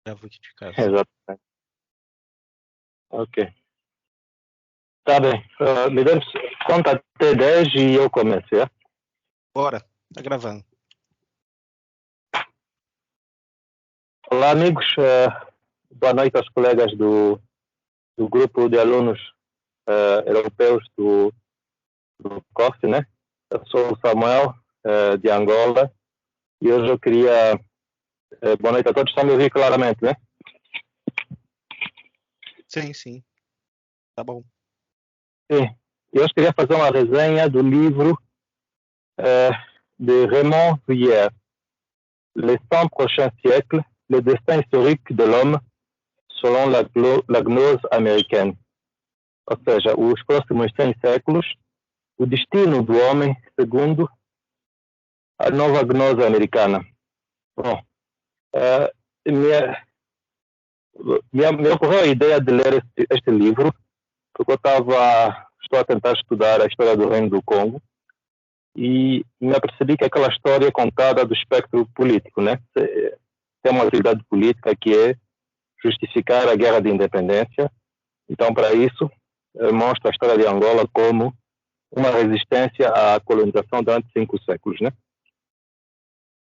Gravo aqui de casa. Exatamente. Ok. Tá bem. Me dê conta até 10 e eu começo, é? Bora, tá gravando. Olá, amigos. Boa noite aos colegas do grupo de alunos europeus do COF, né? Eu sou o Samuel, de Angola, e hoje eu queria... boa noite a todos. Estão me ouvir claramente, né? Sim. Tá bom. Sim. E hoje queria fazer uma resenha do livro de Raymond Vuillard, Les 100 prochains siècles, le destin historique de l'homme selon la gnose américaine. Ou seja, os próximos 100 séculos, o destino do homem segundo a nova gnose americana. Bom, me ocorreu a ideia de ler este livro porque estou a tentar estudar a história do Reino do Congo e me apercebi que aquela história é contada do espectro político, né? Tem uma atividade política que é justificar a guerra de independência. Então, para isso, mostra a história de Angola como uma resistência à colonização durante 5 séculos, né?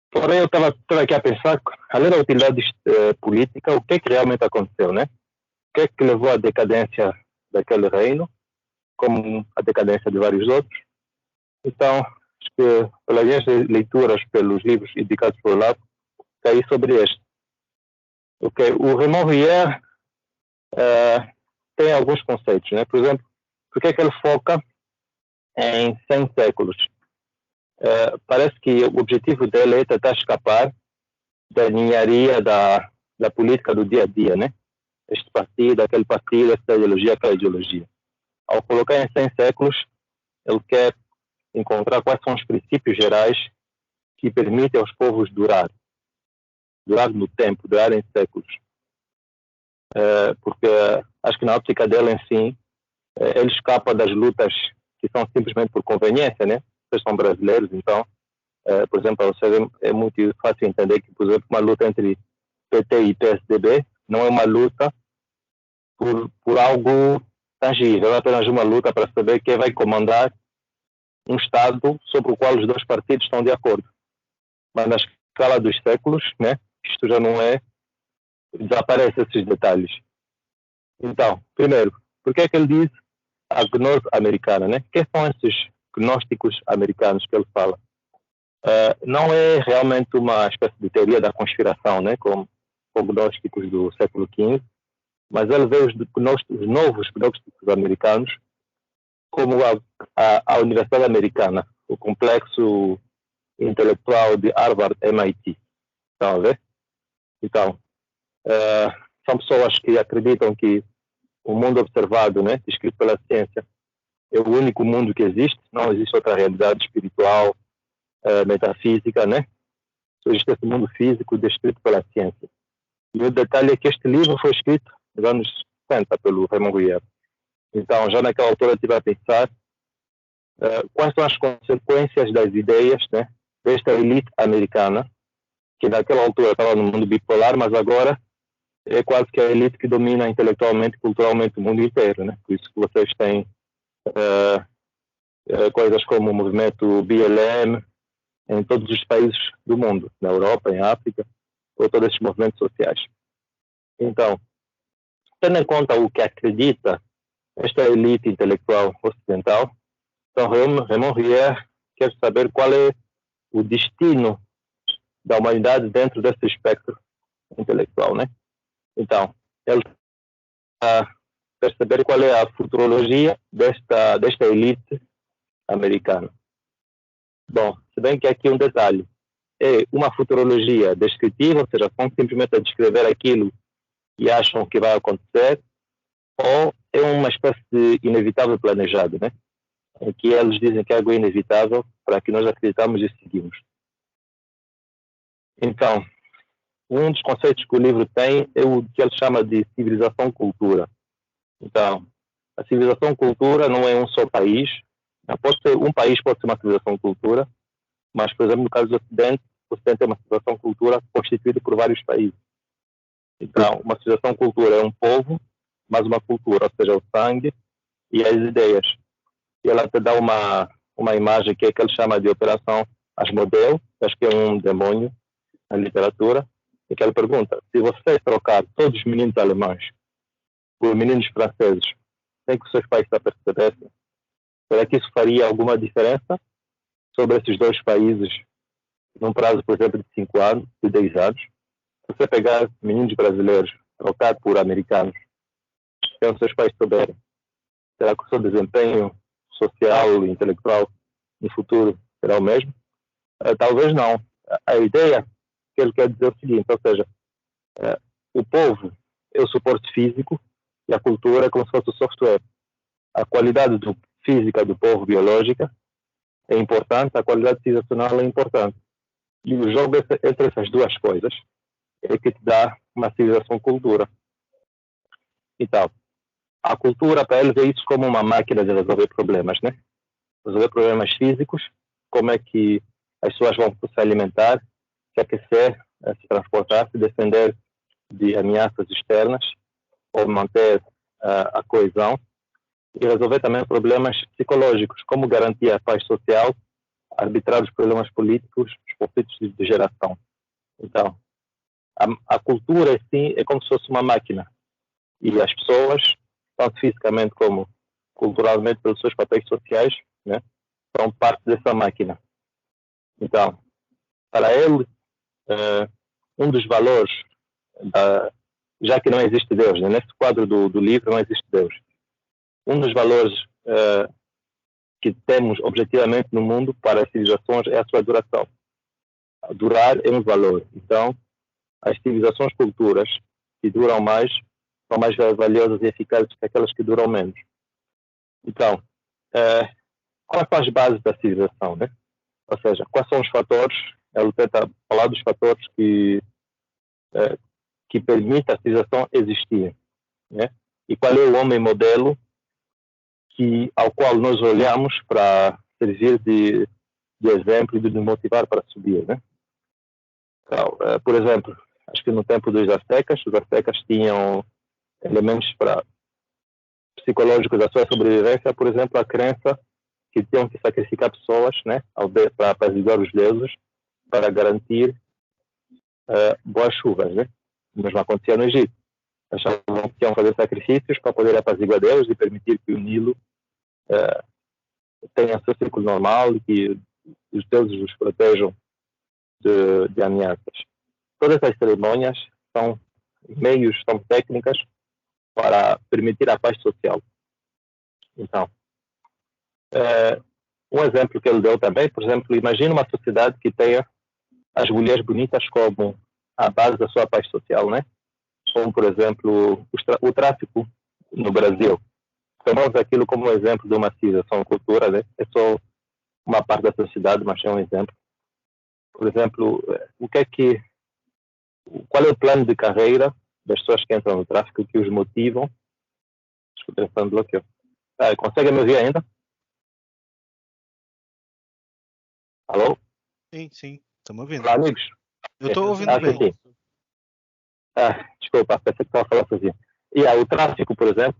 Porém, eu estava aqui a pensar, além da utilidade política, o que é que realmente aconteceu, né? O que é que levou à decadência daquele reino, como a decadência de vários outros. Então, acho que pelas minhas leituras, pelos livros indicados por lá, caí sobre este. Okay. O Raymond Vuillard tem alguns conceitos, né? Por exemplo, por que é que ele foca em 100 séculos? Parece que o objetivo dele é tentar escapar da ninharia da política do dia a dia, né? Este partido, aquele partido, esta ideologia, aquela ideologia. Ao colocar em 100 séculos, ele quer encontrar quais são os princípios gerais que permitem aos povos durar no tempo, durar em séculos. Porque acho que na óptica dele, enfim, ele escapa das lutas que são simplesmente por conveniência, né? Vocês são brasileiros, então, por exemplo, para vocês é muito fácil entender que, por exemplo, uma luta entre PT e PSDB não é uma luta por algo tangível, é apenas uma luta para saber quem vai comandar um Estado sobre o qual os dois partidos estão de acordo. Mas na escala dos séculos, né, isto já não é, desaparecem esses detalhes. Então, primeiro, por que é que ele diz a gnose americana, né? Quem são esses gnósticos americanos que ele fala? Não é realmente uma espécie de teoria da conspiração, né, como gnósticos do século XV, mas ele vê os novos gnósticos americanos como a Universidade Americana, o complexo intelectual de Harvard, MIT. Estão a ver? Então, são pessoas que acreditam que o mundo observado, né, descrito pela ciência, é o único mundo que existe, não existe outra realidade espiritual, metafísica, né? Só existe esse mundo físico descrito pela ciência. E o detalhe é que este livro foi escrito nos anos 60 pelo Raymond Vuillard. Então, já naquela altura eu estive a pensar quais são as consequências das ideias, né, desta elite americana, que naquela altura estava no mundo bipolar, mas agora é quase que a elite que domina intelectualmente e culturalmente o mundo inteiro, né? Por isso que vocês têm coisas como o movimento BLM em todos os países do mundo, na Europa, em África, ou todos esses movimentos sociais. Então, tendo em conta o que acredita esta elite intelectual ocidental, então Raymond Vuillard quer saber qual é o destino da humanidade dentro desse espectro intelectual, né? Então, ele quer saber qual é a futurologia desta elite americana. Bom, se bem que aqui um detalhe, é uma futurologia descritiva, ou seja, são simplesmente a descrever aquilo que acham que vai acontecer, ou é uma espécie de inevitável planejado, né? Em que eles dizem que é algo inevitável para que nós acreditamos e seguimos. Então, um dos conceitos que o livro tem é o que ele chama de civilização-cultura. Então, a civilização-cultura não é um só país. Um país pode ser uma civilização-cultura, mas, por exemplo, no caso do Ocidente é uma civilização-cultura constituída por vários países. Então, uma civilização-cultura é um povo, mas uma cultura, ou seja, o sangue e as ideias. E ela te dá uma imagem que ele chama de Operação Asmodeu, acho que é um demônio na literatura, e que ele pergunta, se você trocar todos os meninos alemães por meninos franceses, sem que os seus pais se apercebessem, será que isso faria alguma diferença sobre esses dois países num prazo, por exemplo, de 5 anos, de 10 anos? Se você pegar meninos brasileiros, trocar por americanos, sem os seus pais souberem, será que o seu desempenho social e intelectual no futuro será o mesmo? Talvez não. A ideia que ele quer dizer é o seguinte, ou seja, o povo é o suporte físico e a cultura é como se fosse o software. A qualidade física do povo biológica é importante, a qualidade civilizacional é importante. E o jogo entre essas duas coisas é que te dá uma civilização-cultura. Então, a cultura, para eles, é isso como uma máquina de resolver problemas, né? Resolver problemas físicos, como é que as pessoas vão se alimentar, se aquecer, se transportar, se defender de ameaças externas, ou manter a coesão, e resolver também problemas psicológicos, como garantir a paz social, arbitrar os problemas políticos, os conflitos de geração. Então, a cultura, assim, é como se fosse uma máquina. E as pessoas, tanto fisicamente como culturalmente, pelos seus papéis sociais, né, são parte dessa máquina. Então, para ele, um dos valores, já que não existe Deus, né, nesse quadro do livro não existe Deus, um dos valores que temos objetivamente no mundo para as civilizações é a sua duração. Durar é um valor. Então, as civilizações, culturas que duram mais, são mais valiosas e eficazes que aquelas que duram menos. Então, quais são as bases da civilização, né? Ou seja, quais são os fatores, ele tenta falar dos fatores que permitem a civilização existir, né? E qual é o homem modelo ao qual nós olhamos para servir de exemplo e de nos motivar para subir, né? Então, por exemplo, acho que no tempo dos aztecas, os aztecas tinham elementos psicológicos da sua sobrevivência, por exemplo, a crença que tinham que sacrificar pessoas, né, para apaziguar os deuses, para garantir boas chuvas, né? O mesmo acontecia no Egito. Achavam que iam fazer sacrifícios para poder apaziguar Deus e permitir que o Nilo tenha seu ciclo normal e que os deuses os protejam de ameaças. Todas essas cerimônias são meios, são técnicas para permitir a paz social. Então, um exemplo que ele deu também, por exemplo, imagina uma sociedade que tenha as mulheres bonitas como a base da sua paz social, né? Como, por exemplo, o tráfico no Brasil. Tomamos aquilo como um exemplo de uma civilização, cultura, né? É só uma parte da sociedade, mas é um exemplo. Por exemplo, qual é o plano de carreira das pessoas que entram no tráfico, que os motivam? Desculpa, o bloqueio. Consegue me ouvir ainda? Alô? Sim, estamos ouvindo. Olá, amigos. Eu estou ouvindo bem. Sim. Desculpa, pensei que estava falando sozinho. E o tráfico, por exemplo,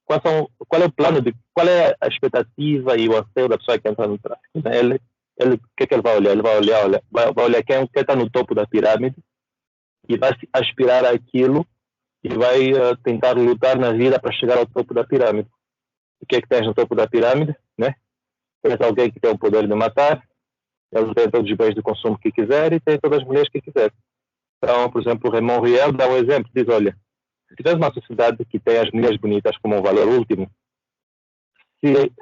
qual é o plano qual é a expectativa e o anseio da pessoa que entra no tráfico? Né? O que ele vai olhar? Ele vai olhar quem está no topo da pirâmide e vai aspirar aquilo e vai tentar lutar na vida para chegar ao topo da pirâmide. O que é que tens no topo da pirâmide? Né? Tens alguém que tem o poder de matar, ele tem todos os bens de consumo que quiser e tem todas as mulheres que quiser. Então, por exemplo, o Raymond Riel dá um exemplo, diz, olha, se tiveres uma sociedade que tem as mulheres bonitas como um valor último, se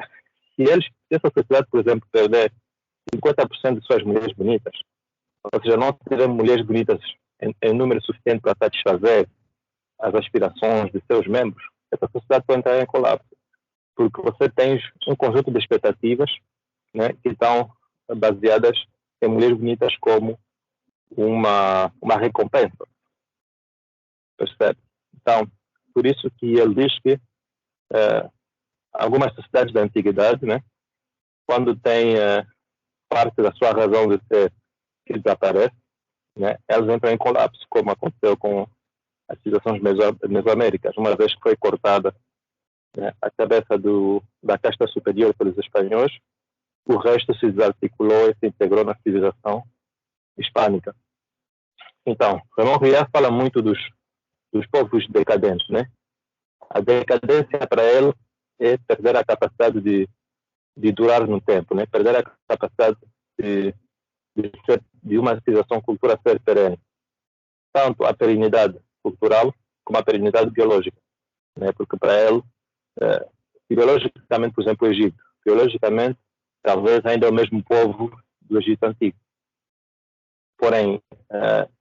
essa sociedade, por exemplo, perder 50% de suas mulheres bonitas, ou seja, não tiver mulheres bonitas em número suficiente para satisfazer as aspirações de seus membros, essa sociedade pode entrar em colapso. Porque você tem um conjunto de expectativas, né, que estão baseadas em mulheres bonitas como uma recompensa. Percebe? Então, por isso que ele diz que algumas sociedades da antiguidade, né, quando tem parte da sua razão de ser que desaparece, né, elas entram em colapso, como aconteceu com as civilizações mesoaméricas, uma vez que foi cortada, né, a cabeça da casta superior pelos espanhóis, o resto se desarticulou e se integrou na civilização hispânica. Então, Ramon Rial fala muito dos povos decadentes, né? A decadência para ele é perder a capacidade de durar no tempo, né? Perder a capacidade de uma civilização cultural ser perene. Tanto a perenidade cultural como a perenidade biológica, né? Porque para ele, biologicamente, por exemplo, o Egito, biologicamente, talvez ainda é o mesmo povo do Egito Antigo. Porém,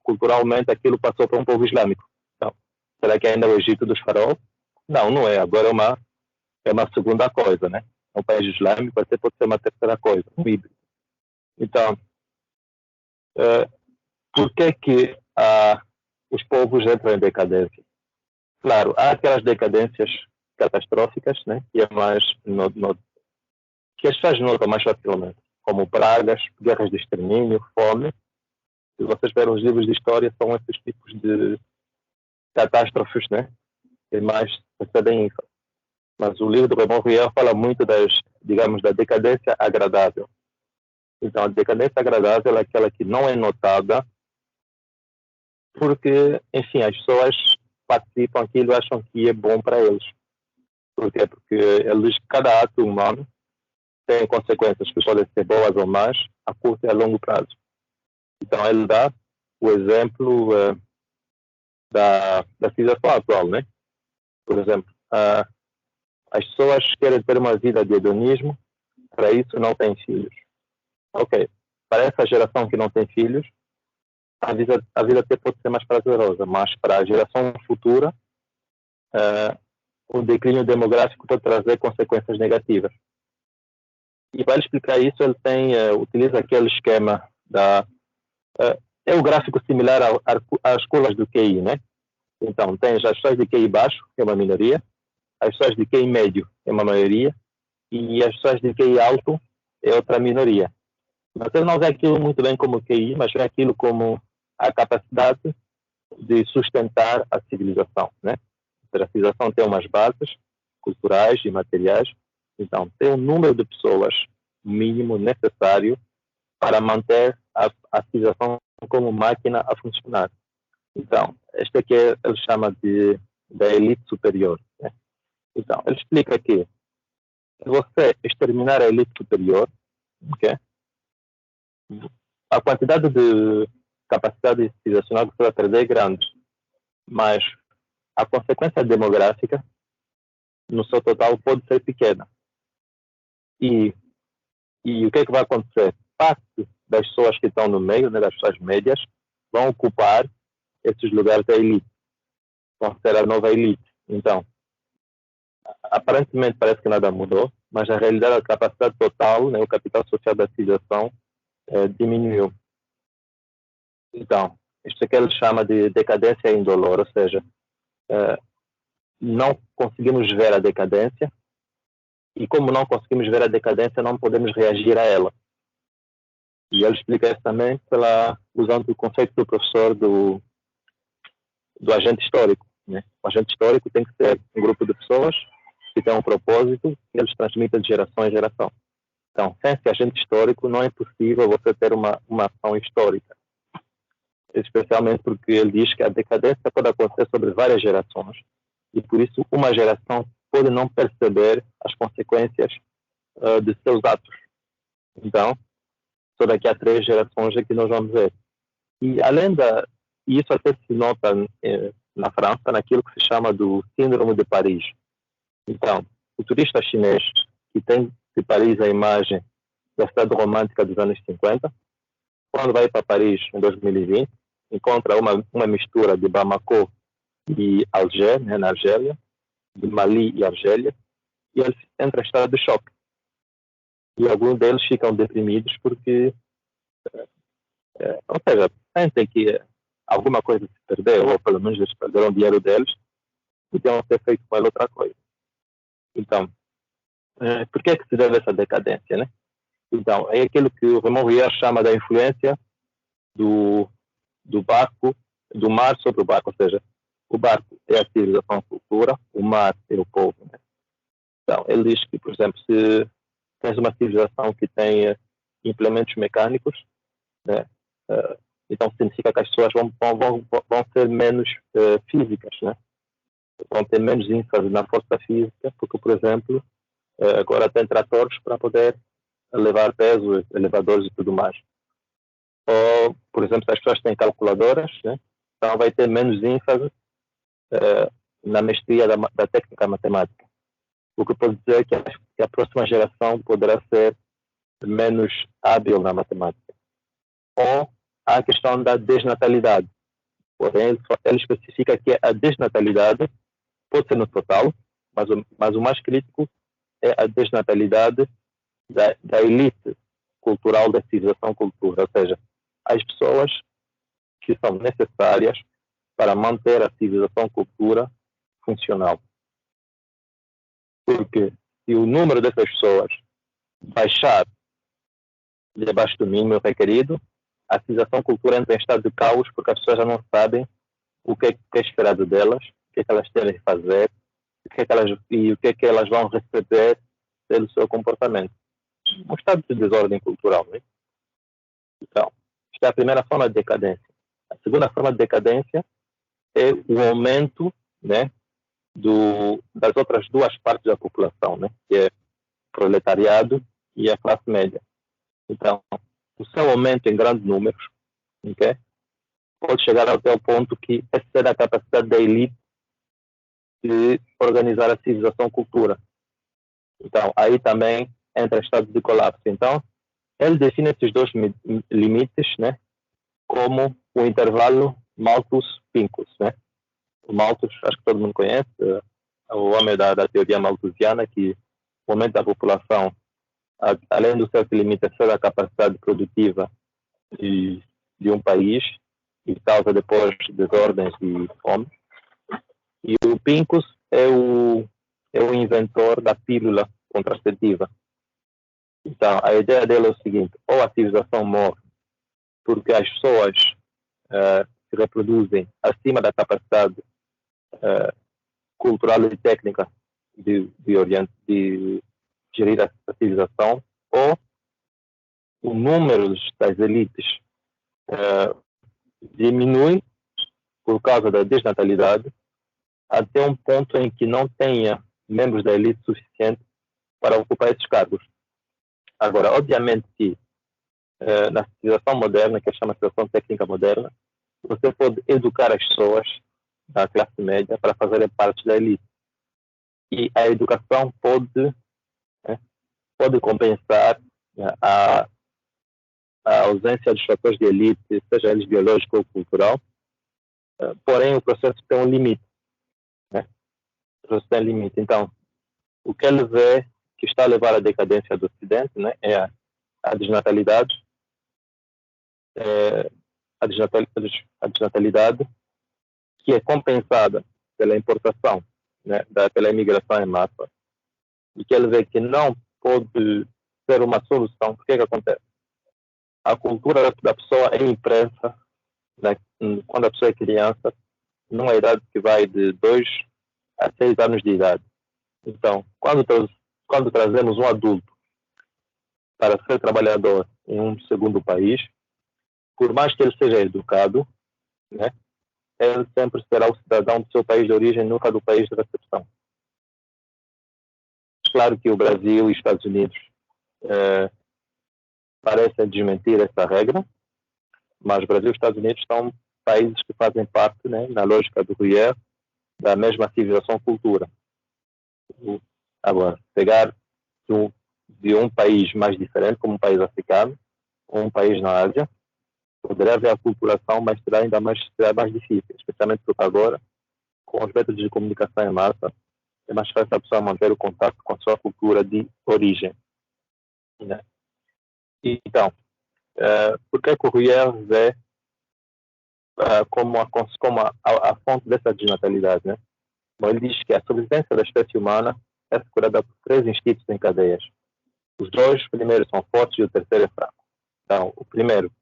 culturalmente, aquilo passou para um povo islâmico. Então, será que ainda é o Egito dos faraós? Não, não é. Agora é uma segunda coisa, né? Um país islâmico até pode ser uma terceira coisa, um híbrido. Então, por que os povos entram em decadência? Claro, há aquelas decadências catastróficas, né? Que é mais que as pessoas notam mais facilmente, como pragas, guerras de extermínio, fome. Se vocês verem os livros de história, são esses tipos de catástrofes, né? Que mais recebem isso. Mas o livro do Ramon Rial fala muito da decadência agradável. Então, a decadência agradável é aquela que não é notada porque, enfim, as pessoas participam aquilo e acham que é bom para eles. Por quê? Porque cada ato humano tem consequências que podem ser boas ou más a curto e a longo prazo. Então, ele dá o exemplo da civilização atual, né? Por exemplo, as pessoas querem ter uma vida de hedonismo, para isso não têm filhos. Ok, para essa geração que não tem filhos, a vida até pode ser mais prazerosa, mas para a geração futura, o declínio demográfico pode trazer consequências negativas. E para explicar isso, ele utiliza aquele esquema é um gráfico similar às curvas do QI, né? Então, tens as pessoas de QI baixo, que é uma minoria, as pessoas de QI médio, que é uma maioria, e as pessoas de QI alto é outra minoria. Mas ele não vê aquilo muito bem como QI, mas vê aquilo como a capacidade de sustentar a civilização, né? A civilização tem umas bases culturais e materiais, então tem um número de pessoas mínimo necessário para manter a civilização como máquina a funcionar. Então, este aqui ele chama da elite superior, né? Então, ele explica que se você exterminar a elite superior, okay, a quantidade de capacidade civilizacional que você vai perder é grande, mas a consequência demográfica no seu total pode ser pequena. E o que é que vai acontecer? Parte das pessoas que estão no meio, né, das pessoas médias, vão ocupar esses lugares da elite. Vão ser a nova elite. Então, aparentemente parece que nada mudou, mas na realidade a capacidade total, né, o capital social da civilização diminuiu. Então, isto é que ele chama de decadência indolor, ou seja, não conseguimos ver a decadência e como não conseguimos ver a decadência, não podemos reagir a ela. E ele explica isso também usando o conceito do professor do agente histórico, né? O agente histórico tem que ser um grupo de pessoas que tem um propósito que eles transmitem de geração em geração. Então, sem esse agente histórico, não é possível você ter uma ação histórica. Especialmente porque ele diz que a decadência pode acontecer sobre várias gerações e, por isso, uma geração pode não perceber as consequências de seus atos. Então, só daqui a 3 gerações é que nós vamos ver. E isso até se nota na França, naquilo que se chama do Síndrome de Paris. Então, o turista chinês que tem de Paris a imagem da cidade romântica dos anos 50, quando vai para Paris em 2020, encontra uma mistura de Bamako e Alger, né, na Argélia, de Mali e Argélia, e eles entram em estado de choque. E alguns deles ficam deprimidos porque, ou seja, sentem que alguma coisa se perdeu, ou pelo menos eles perderam o dinheiro deles, podiam ter feito com ela outra coisa. Então, por que é que se deve essa decadência, né? Então, é aquilo que o Ramon Rial chama da influência do barco, do mar sobre o barco, ou seja, o barco é a civilização, a cultura, o mar é o povo. Né? Então, ele diz que, por exemplo, se tens uma civilização que tem implementos mecânicos, né? Então significa que as pessoas vão ser menos físicas, né? Vão ter menos ênfase na força física, porque, por exemplo, agora tem tratores para poder levar peso, elevadores e tudo mais. Ou, por exemplo, se as pessoas têm calculadoras, né? Então vai ter menos ênfase na mestria da técnica matemática. O que pode dizer que a próxima geração poderá ser menos hábil na matemática. Ou a questão da desnatalidade. Porém, ele especifica que a desnatalidade pode ser no total, mas o mais crítico é a desnatalidade da elite cultural da civilização cultura, ou seja, as pessoas que são necessárias para manter a civilização cultura funcional. Porque se o número dessas pessoas baixar debaixo do mínimo requerido, a civilização cultura entra em estado de caos porque as pessoas já não sabem o que é esperado delas, o que é que elas têm de fazer, o que é que elas vão receber pelo seu comportamento. Um estado de desordem cultural, né? Então, esta é a primeira forma de decadência. A segunda forma de decadência é o aumento, né, das outras duas partes da população, né, que é o proletariado e a classe média. Então, o seu aumento em grandes números, okay, pode chegar até o ponto que excede a capacidade da elite de organizar a civilização cultura. Então, aí também entra em estado de colapso. Então, ele define esses dois limites, né, como o intervalo Malthus-Pincus, né? O Malthus, acho que todo mundo conhece, o homem da teoria malthusiana, que o aumento da população, além do certo limite, excede a capacidade produtiva de um país e causa depois desordens e fome. E o Pincus é o inventor da pílula contraceptiva. Então, a ideia dele é o seguinte: ou a civilização morre porque as pessoas se reproduzem acima da capacidade cultural e técnica de gerir a civilização, ou o número das elites diminui por causa da desnatalidade até um ponto em que não tenha membros da elite suficiente para ocupar esses cargos. Agora, obviamente que na civilização moderna, que chama civilização técnica moderna, você pode educar as pessoas da classe média para fazerem parte da elite. E a educação pode compensar a ausência dos fatores de elite, seja eles biológico ou cultural, porém o processo tem um limite. Né? O processo tem limite. Então, o que ele vê que está a levar à decadência do Ocidente, né, é a desnatalidade, a desnatalidade que é compensada pela importação, né, pela imigração em massa, e que ele vê que não pode ser uma solução. Porque que acontece? A cultura da pessoa é impressa, né, quando a pessoa é criança, numa idade que vai de 2 a 6 anos de idade. Então, quando trazemos um adulto para ser trabalhador em um segundo país, por mais que ele seja educado, né, ele sempre será o cidadão do seu país de origem, nunca do país de recepção. Claro que o Brasil e os Estados Unidos parecem desmentir essa regra, mas o Brasil e os Estados Unidos são países que fazem parte, né, na lógica do Gruyère, da mesma civilização-cultura. Agora, pegar de um país mais diferente, como um país africano, ou um país na Ásia, poderá haver a aculturação, mas será mais difícil, especialmente porque agora, com os métodos de comunicação em massa, é mais fácil a pessoa manter o contato com a sua cultura de origem. Né? Então, por que o Gruyère vê como a fonte dessa desnatalidade? Né? Bom, ele diz que a sobrevivência da espécie humana é assegurada por 3 instintos em cadeias. Os 2 primeiros são fortes e o terceiro é fraco. Então, o primeiro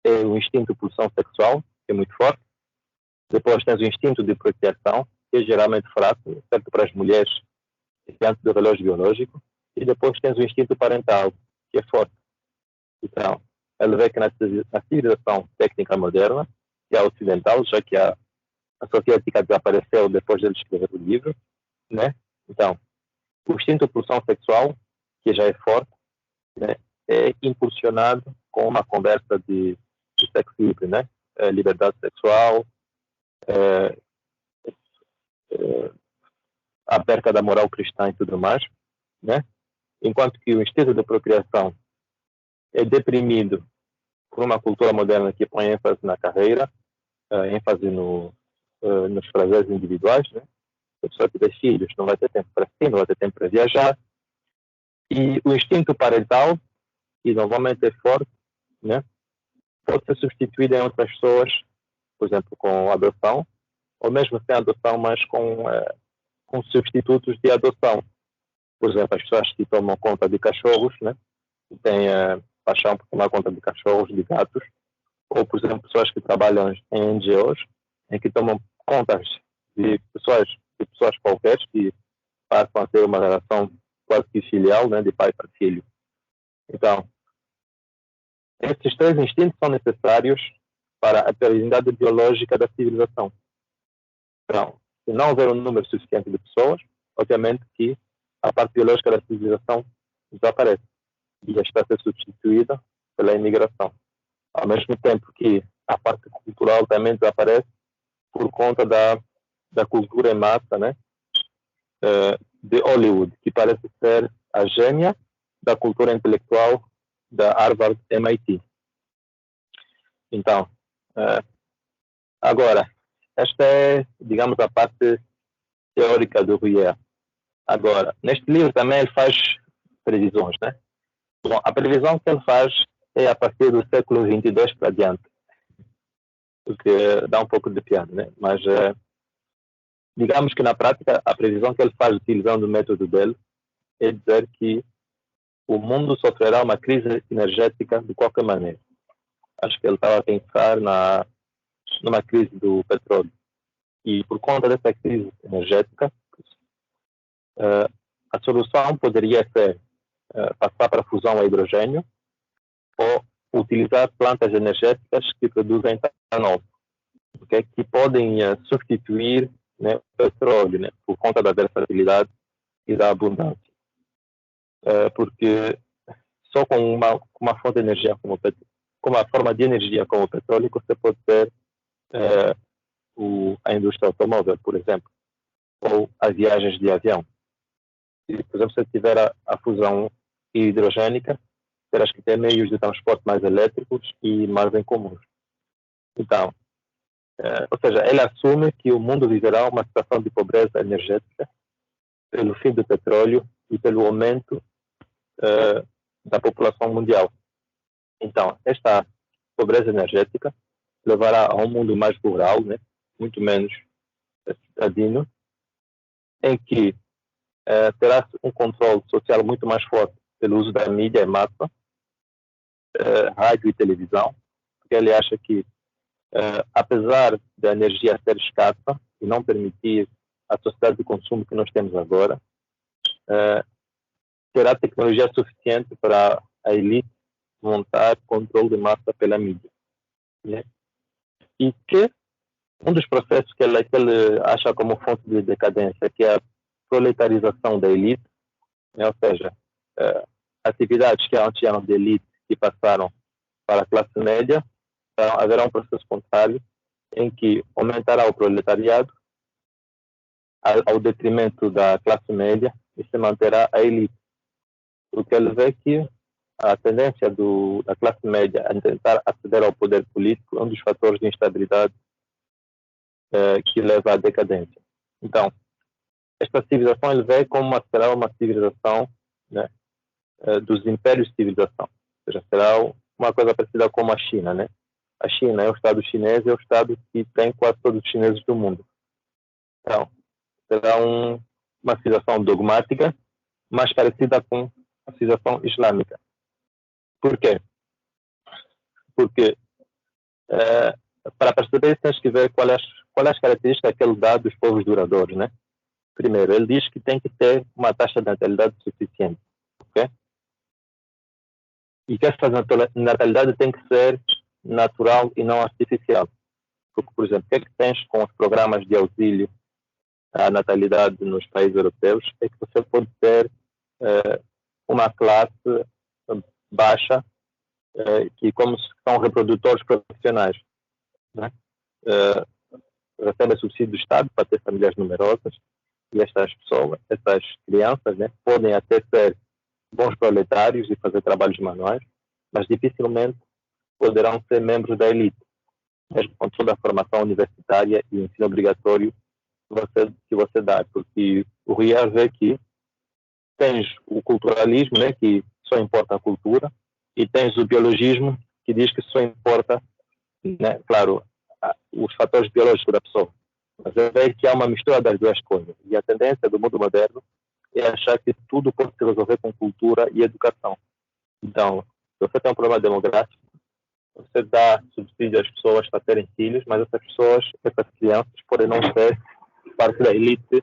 é o instinto de pulsão sexual, que é muito forte. Depois tens o instinto de procriação, que é geralmente fraco, exceto para as mulheres, diante do relógio biológico. E depois tens o instinto parental, que é forte. Então, ele vê que na civilização técnica moderna, que é a ocidental, já que a soviética desapareceu depois de ele escrever o livro, né? Então, o instinto de pulsão sexual, que já é forte, né, é impulsionado com uma conversa de sexo livre, né? Liberdade sexual, a perca da moral cristã e tudo mais, né? Enquanto que o instinto de procriação é deprimido por uma cultura moderna que põe ênfase na carreira, ênfase nos prazeres individuais, né? A pessoa que tem filhos não vai ter tempo para si, não vai ter tempo para viajar. E o instinto parental, que normalmente é forte, né? Pode ser substituído em outras pessoas, por exemplo, com adoção, ou mesmo sem adoção, mas com substitutos de adoção. Por exemplo, as pessoas que tomam conta de cachorros, né? Que têm paixão por tomar conta de cachorros, de gatos, ou, por exemplo, pessoas que trabalham em NGOs, em que tomam contas de pessoas qualquer que passam a ter uma relação quase que filial, né? De pai para filho. Então, esses três instintos são necessários para a perenidade biológica da civilização. Então, se não houver um número suficiente de pessoas, obviamente que a parte biológica da civilização desaparece e está a ser substituída pela imigração. Ao mesmo tempo que a parte cultural também desaparece por conta da cultura em massa, né? De Hollywood, que parece ser a gêmea da cultura intelectual da Harvard MIT. Então, agora, esta é, digamos, a parte teórica do Rouillé. Agora, neste livro também ele faz previsões, né? Bom, a previsão que ele faz é a partir do século 22 para adiante, o que dá um pouco de piada, né? Mas, digamos que na prática, a previsão que ele faz utilizando o método dele é dizer que o mundo sofrerá uma crise energética de qualquer maneira. Acho que ele estava a pensar numa crise do petróleo. E por conta dessa crise energética, a solução poderia ser passar para a fusão a hidrogênio ou utilizar plantas energéticas que produzem etanol, okay? Que podem substituir, né, o petróleo, né, por conta da versatilidade e da abundância. Porque só com uma fonte de energia como a forma de energia como o petróleo, você pode ter a indústria automóvel, por exemplo, ou as viagens de avião. Se, por exemplo, se tiver a fusão hidrogênica, terás que ter meios de transporte mais elétricos e mais em comuns. Então, ou seja, ele assume que o mundo viverá uma situação de pobreza energética pelo fim do petróleo e pelo aumento da população mundial. Então, esta pobreza energética levará a um mundo mais rural, né? Muito menos citadino, em que terá um controle social muito mais forte pelo uso da mídia em massa, rádio e televisão, porque ele acha que, apesar da energia ser escassa e não permitir a sociedade de consumo que nós temos agora, terá tecnologia suficiente para a elite montar controle de massa pela mídia, né? E que um dos processos que ele acha como fonte de decadência, que é a proletarização da elite, né? Ou seja, atividades que antes eram de elite que passaram para a classe média, então haverá um processo contrário em que aumentará o proletariado ao detrimento da classe média e se manterá a elite. Porque ele vê que a tendência da classe média a tentar aceder ao poder político é um dos fatores de instabilidade que leva à decadência. Então, esta civilização ele vê como será uma civilização, né, dos impérios de civilização. Ou seja, será uma coisa parecida com a China, né? A China é o Estado chinês, é o Estado que tem quase todos os chineses do mundo. Então, será uma civilização dogmática, mais parecida com a civilização islâmica. Por quê? Porque para perceber isso, tens que ver quais as características que ele dá dos povos duradouros, né? Primeiro, ele diz que tem que ter uma taxa de natalidade suficiente, ok? E que essa natalidade tem que ser natural e não artificial. Porque, por exemplo, o que é que tens com os programas de auxílio à natalidade nos países europeus? É que você pode ter uma classe baixa que, como são reprodutores profissionais, né? Recebem subsídio do Estado para ter famílias numerosas, e estas pessoas, essas crianças, né, podem até ser bons proletários e fazer trabalhos manuais, mas dificilmente poderão ser membros da elite, mesmo com toda a formação universitária e ensino obrigatório que você dá, porque o RIA vê que tens o culturalismo, né, que só importa a cultura, e tens o biologismo, que diz que só importa, né, claro, os fatores biológicos da pessoa. Mas é ver que há uma mistura das duas coisas. E a tendência do mundo moderno é achar que tudo pode se resolver com cultura e educação. Então, se você tem um problema demográfico, você dá subsídio às pessoas para terem filhos, mas essas crianças podem não ser parte da elite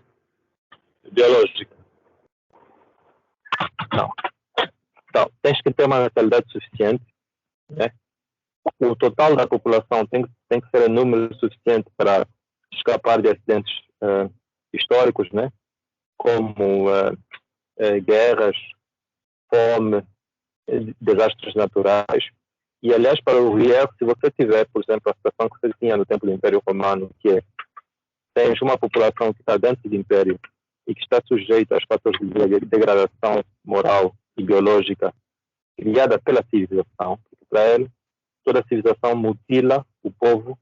biológica. Não. Então, tens que ter uma natalidade suficiente, né? O total da população tem que ser um número suficiente para escapar de acidentes históricos, né? Como guerras, fome, desastres naturais. E, aliás, para o RIER, se você tiver, por exemplo, a situação que você tinha no tempo do Império Romano, que é, tens uma população que está dentro do Império e que está sujeita aos fatores de degradação moral e biológica criada pela civilização, porque para ele, toda a civilização mutila o povo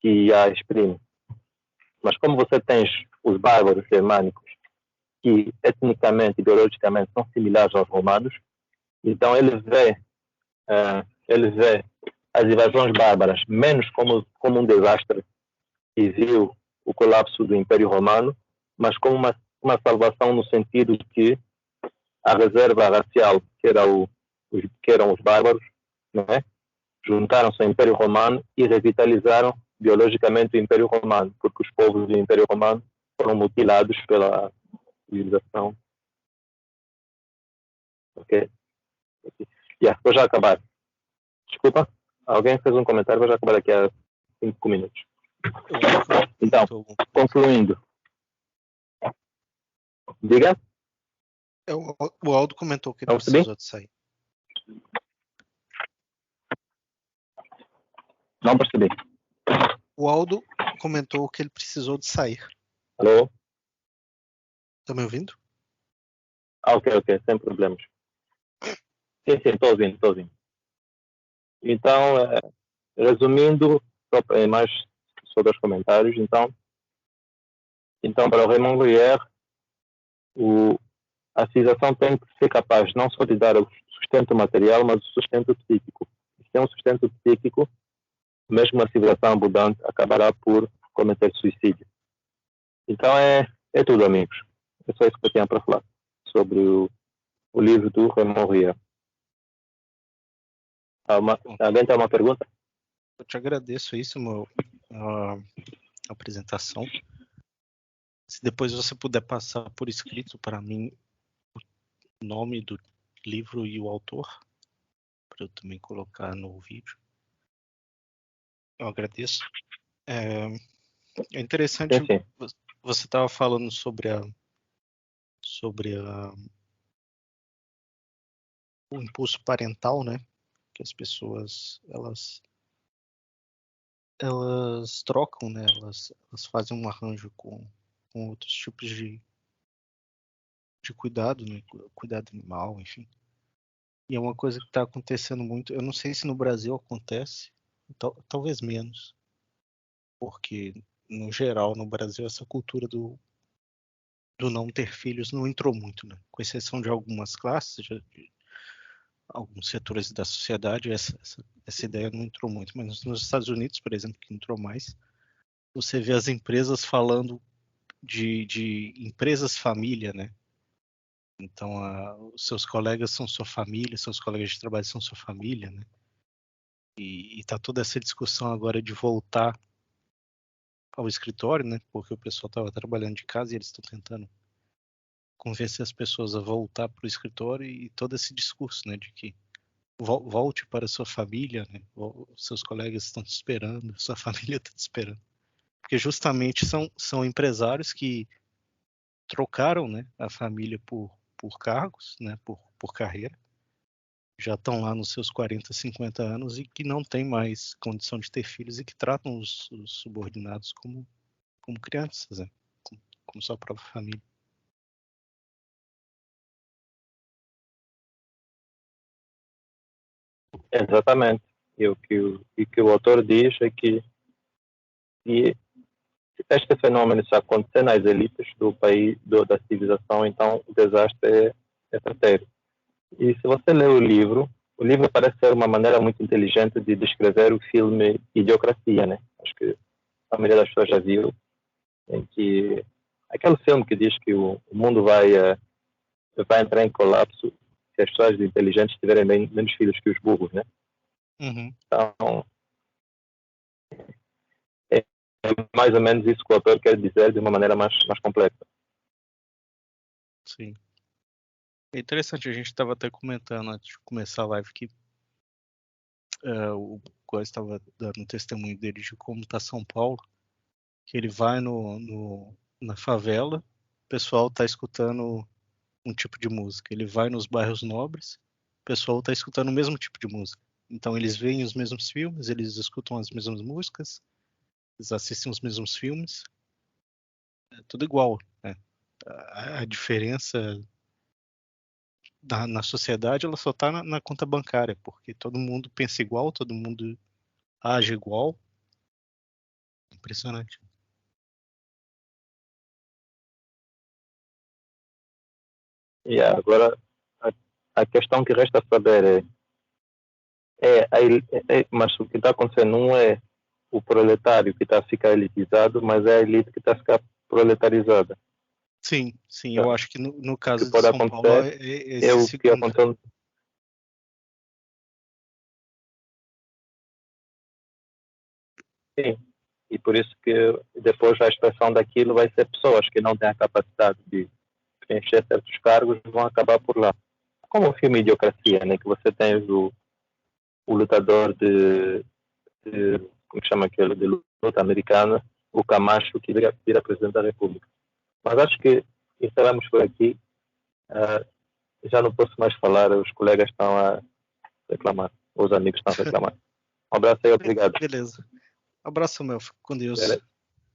que a exprime. Mas como você tens os bárbaros germânicos, que etnicamente e biologicamente são similares aos romanos, então ele vê as invasões bárbaras menos como um desastre que viu o colapso do Império Romano, mas como uma salvação no sentido de que a reserva racial, que eram os bárbaros, não é? Juntaram-se ao Império Romano e revitalizaram biologicamente o Império Romano, porque os povos do Império Romano foram mutilados pela civilização. Ok? Vou já acabar. Desculpa, alguém fez um comentário, vou já acabar daqui a 5 minutos. Então, concluindo. Diga? O Aldo comentou que ele precisou de sair. Não percebi. O Aldo comentou que ele precisou de sair. Alô? Tá me ouvindo? Ok, sem problemas. Sim, estou ouvindo. Então, resumindo, mais sobre os comentários, então para o Raymond Luyer, a civilização tem que ser capaz não só de dar o sustento material, mas o sustento psíquico. Se tem um sustento psíquico, mesmo uma civilização abundante acabará por cometer suicídio. Então é tudo, amigos. É só isso que eu tinha para falar sobre o livro do Raymond Luyer. Alguém tem uma pergunta? Eu te agradeço isso, a apresentação. Se depois você puder passar por escrito para mim o nome do livro e o autor, para eu também colocar no vídeo, eu agradeço. É interessante, sim. Você estava falando sobre o impulso parental, né? Que as pessoas elas trocam, né? Elas fazem um arranjo com outros tipos de cuidado, né? Cuidado animal, enfim. E é uma coisa que está acontecendo muito. Eu não sei se no Brasil acontece, talvez menos, porque no geral no Brasil essa cultura do não ter filhos não entrou muito, né? Com exceção de algumas classes, de alguns setores da sociedade, essa ideia não entrou muito. Mas nos Estados Unidos, por exemplo, que entrou mais, você vê as empresas falando de empresas família, né? Então, os seus colegas são sua família, seus colegas de trabalho são sua família, né? E está toda essa discussão agora de voltar ao escritório, né? Porque o pessoal estava trabalhando de casa e eles estão tentando convencer as pessoas a voltar para o escritório, e todo esse discurso, né, de que volte para a sua família, né? Seus colegas estão te esperando, sua família está te esperando. Porque justamente são empresários que trocaram, né, a família por cargos, né, por carreira, já estão lá nos seus 40, 50 anos e que não têm mais condição de ter filhos e que tratam os subordinados como crianças, né, como sua própria família. Exatamente. E o que o autor diz é que se este fenômeno se acontecer nas elites do país, da civilização, então o desastre é certeiro. E se você ler o livro parece ser uma maneira muito inteligente de descrever o filme Idiocracia, né? Acho que a maioria das pessoas já viu, em que aquele filme que diz que o mundo vai entrar em colapso se as pessoas inteligentes tiverem menos filhos que os burros, né? Uhum. Então, é mais ou menos isso que o autor quer dizer de uma maneira mais complexa. Sim. É interessante, a gente estava até comentando antes de começar a live que o Góes estava dando um testemunho dele de como está São Paulo, que ele vai na favela, o pessoal está escutando um tipo de música. Ele vai nos bairros nobres, o pessoal está escutando o mesmo tipo de música. Então eles veem os mesmos filmes, eles escutam as mesmas músicas, eles assistem os mesmos filmes, é tudo igual, né? A diferença na sociedade ela só está na conta bancária, porque todo mundo pensa igual, todo mundo age igual. Impressionante. E agora, a questão que resta saber mas o que está acontecendo não é o proletário que está a ficar elitizado, mas é a elite que está a ficar proletarizada. Sim, sim, eu Tá? acho que no O que caso de pode São Paulo acontecer é é esse o que segundo. aconteceu. Sim. E por isso que depois a expressão daquilo vai ser pessoas que não têm a capacidade de preencher certos cargos vão acabar por lá. Como o filme Idiocracia, né? Que você tem o lutador como que chama aquele, de luta americana, o Camacho, que vira presidente da República. Mas acho que encerramos por aqui. Uh, já não posso mais falar, os colegas estão a reclamar, os amigos estão a reclamar. Um abraço e obrigado. Beleza. Abraço, meu. Fico com Deus. Beleza.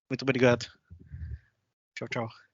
Muito obrigado. Tchau, tchau.